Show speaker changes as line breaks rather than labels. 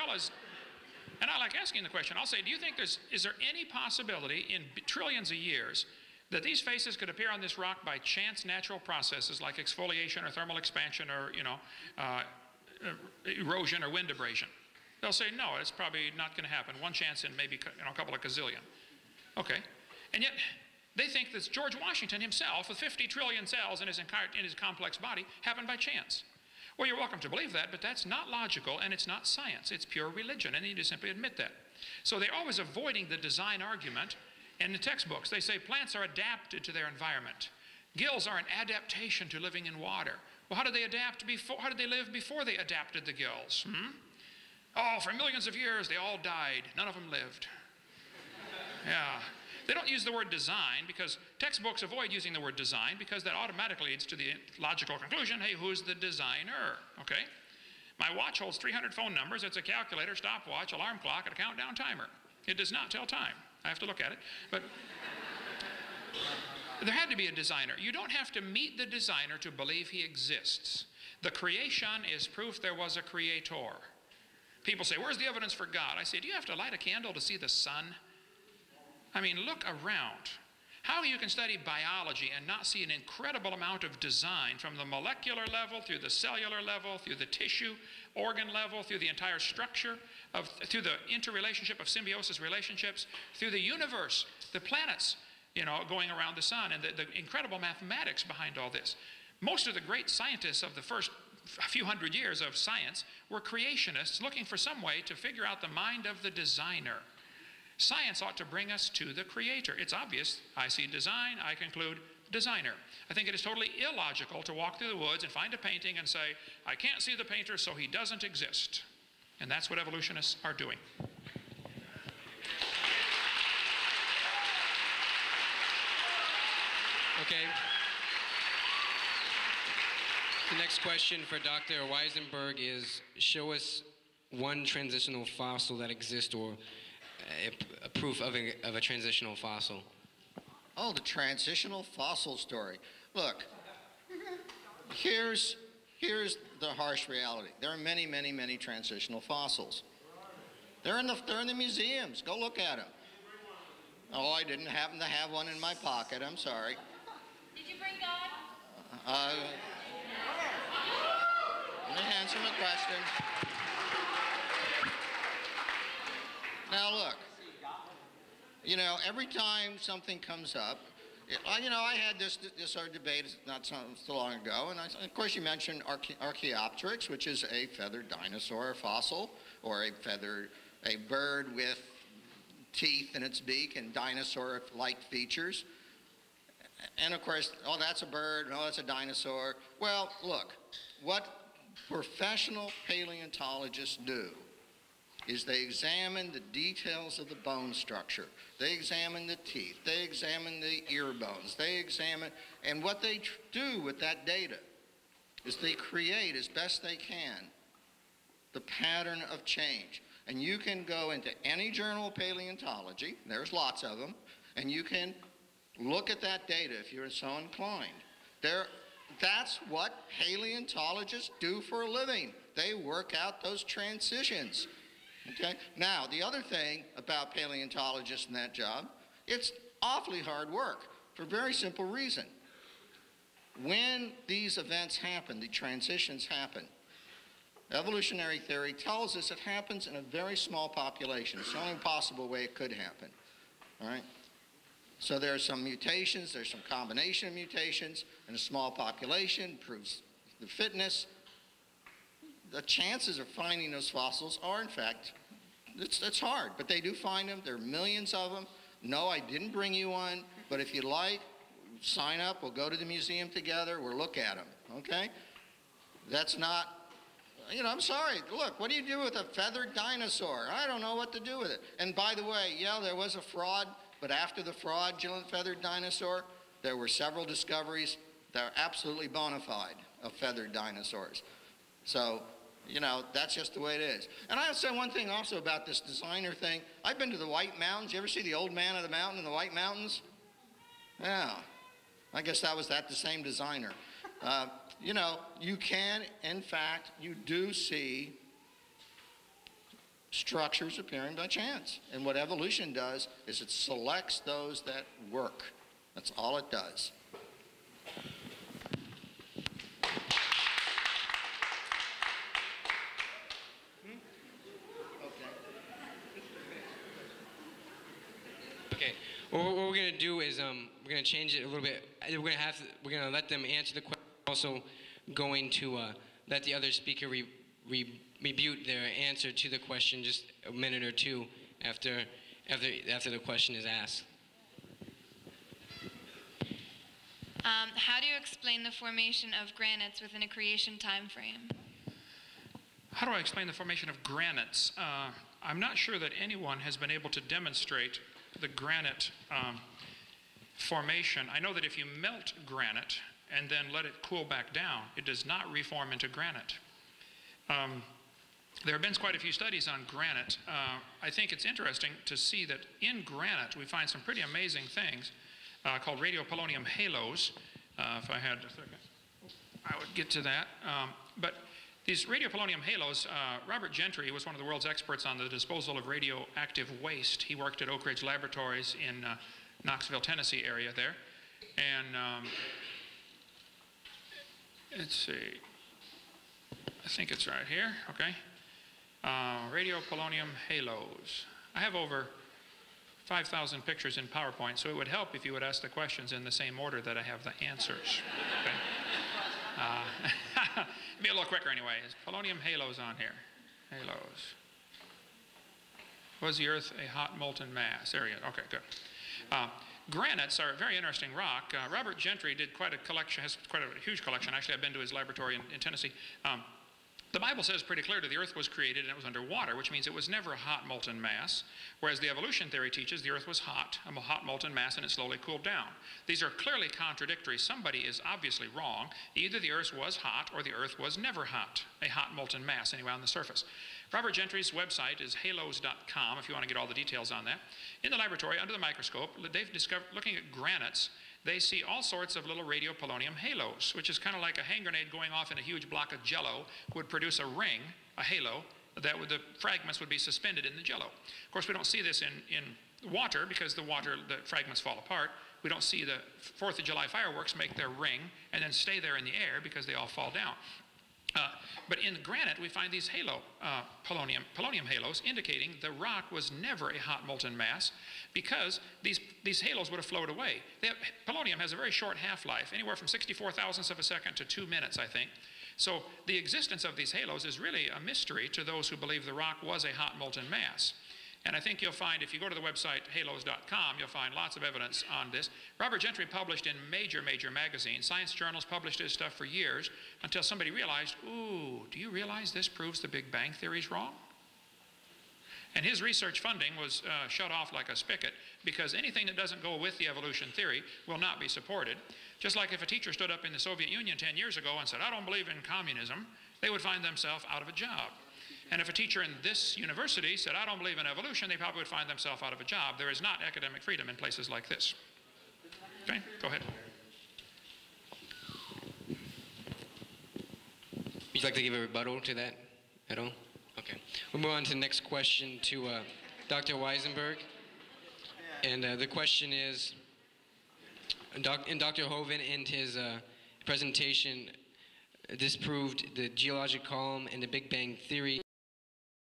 fellas, and I like asking the question, I'll say, do you think is there any possibility in trillions of years that these faces could appear on this rock by chance natural processes like exfoliation or thermal expansion or, erosion or wind abrasion? They'll say, no, it's probably not going to happen. One chance in maybe a couple of gazillion. Okay. And yet, they think that George Washington himself, with 50 trillion cells in his complex body, happened by chance. Well, you're welcome to believe that, but that's not logical and it's not science. It's pure religion, and you need to simply admit that. So they're always avoiding the design argument. In the textbooks, they say plants are adapted to their environment. Gills are an adaptation to living in water. Well, how did they adapt before? How did they live before they adapted the gills? Oh, for millions of years, they all died. None of them lived. Yeah. They don't use the word design because textbooks avoid using the word design because that automatically leads to the logical conclusion, hey, who's the designer? Okay? My watch holds 300 phone numbers. It's a calculator, stopwatch, alarm clock, and a countdown timer. It does not tell time. I have to look at it. But there had to be a designer. You don't have to meet the designer to believe he exists. The creation is proof there was a creator. People say, where's the evidence for God? I say, do you have to light a candle to see the sun? I mean, look around. How you can study biology and not see an incredible amount of design from the molecular level, through the cellular level, through the tissue, organ level, through the entire structure, through the interrelationship of symbiosis relationships, through the universe, the planets, going around the sun, and the incredible mathematics behind all this. Most of the great scientists of the first few hundred years of science were creationists looking for some way to figure out the mind of the designer. Science ought to bring us to the creator. It's obvious. I see design, I conclude designer. I think it is totally illogical to walk through the woods and find a painting and say, I can't see the painter, so he doesn't exist. And that's what evolutionists are doing.
Okay. The next question for Dr. Weisenberg is, show us one transitional fossil that exists, or a proof of a transitional fossil.
Oh, the transitional fossil story. Look, here's the harsh reality. There are many, many, many transitional fossils. They're in the museums. Go look at them. Oh, I didn't happen to have one in my pocket. I'm sorry.
Did you bring God?
Let me answer my question. Now look, every time something comes up, I had this our debate not so long ago, and of course you mentioned Archaeopteryx, which is a feathered dinosaur fossil, or a bird with teeth in its beak and dinosaur-like features. And of course, oh, that's a bird, no, that's a dinosaur. Well, look, what professional paleontologists do is they examine the details of the bone structure. They examine the teeth. They examine the ear bones. They examine, and what they do with that data is they create as best they can the pattern of change. And you can go into any journal of paleontology, there's lots of them, and you can look at that data if you're so inclined. That's what paleontologists do for a living. They work out those transitions. Okay? Now, the other thing about paleontologists in that job, it's awfully hard work for a very simple reason. When these events happen, the transitions happen, evolutionary theory tells us it happens in a very small population. It's the only possible way it could happen. All right? So there are some mutations, there's some combination of mutations in a small population, proves the fitness. The chances of finding those fossils are, in fact, it's hard, but they do find them. There are millions of them. No, I didn't bring you one, but if you like, sign up. We'll go to the museum together. We'll look at them, okay? That's not, I'm sorry. Look, what do you do with a feathered dinosaur? I don't know what to do with it. And by the way, yeah, there was a fraud, but after the fraudulent feathered dinosaur, there were several discoveries that are absolutely bona fide of feathered dinosaurs. So, that's just the way it is. And I'll say one thing also about this designer thing. I've been to the White Mountains. You ever see the Old Man of the Mountain in the White Mountains? Yeah. I guess the same designer. You can, in fact, you do see structures appearing by chance. And what evolution does is it selects those that work. That's all it does.
Okay. Well, what we're gonna do is we're gonna change it a little bit. We're gonna let them answer the question. Also, going to let the other speaker rebut their answer to the question just a minute or two after the question is asked.
How do you explain the formation of granites within a creation time frame?
How do I explain the formation of granites? I'm not sure that anyone has been able to demonstrate the granite formation. I know that if you melt granite and then let it cool back down, it does not reform into granite. There have been quite a few studies on granite. I think it's interesting to see that in granite we find some pretty amazing things called radiopolonium halos. If I had a second, I would get to that. But these radiopolonium halos, Robert Gentry was one of the world's experts on the disposal of radioactive waste. He worked at Oak Ridge Laboratories in Knoxville, Tennessee area there. And let's see, I think it's right here, okay. Radiopolonium halos. I have over 5,000 pictures in PowerPoint, so it would help if you would ask the questions in the same order that I have the answers. Okay? Be a little quicker anyway. Is polonium halos on here? Halos. Was the Earth a hot molten mass? There we go. Okay, good. Granites are a very interesting rock. Robert Gentry did quite a collection, has quite a huge collection. Actually, I've been to his laboratory in Tennessee. The Bible says pretty clearly the earth was created and it was underwater, which means it was never a hot molten mass, whereas the evolution theory teaches the earth was hot, a hot molten mass, and it slowly cooled down. These are clearly contradictory. Somebody is obviously wrong. Either the earth was hot or the earth was never hot, a hot molten mass anyway on the surface. Robert Gentry's website is halos.com if you want to get all the details on that. In the laboratory, under the microscope, they've discovered, looking at granites, they see all sorts of little radiopolonium halos, which is kind of like a hand grenade going off in a huge block of jello would produce a ring, a halo, that the fragments would be suspended in the jello. Of course, we don't see this in water because the fragments fall apart. We don't see the 4th of July fireworks make their ring and then stay there in the air because they all fall down. But in granite, we find these polonium halos, indicating the rock was never a hot molten mass because these halos would have flowed away. Polonium has a very short half-life, anywhere from 64 thousandths of a second to 2 minutes, I think. So the existence of these halos is really a mystery to those who believe the rock was a hot molten mass. And I think you'll find, if you go to the website halos.com, you'll find lots of evidence on this. Robert Gentry published in major magazines. Science journals published his stuff for years until somebody realized, ooh, do you realize this proves the Big Bang theory is wrong? And his research funding was shut off like a spigot because anything that doesn't go with the evolution theory will not be supported. Just like if a teacher stood up in the Soviet Union 10 years ago and said, I don't believe in communism, they would find themselves out of a job. And if a teacher in this university said, I don't believe in evolution, they probably would find themselves out of a job. There is not academic freedom in places like this. Okay, go ahead.
Would you like to give a rebuttal to that at all? Okay. We'll move on to the next question to Dr. Weisenberg. And the question is, Dr. Hovind in his presentation disproved the geologic column and the Big Bang theory.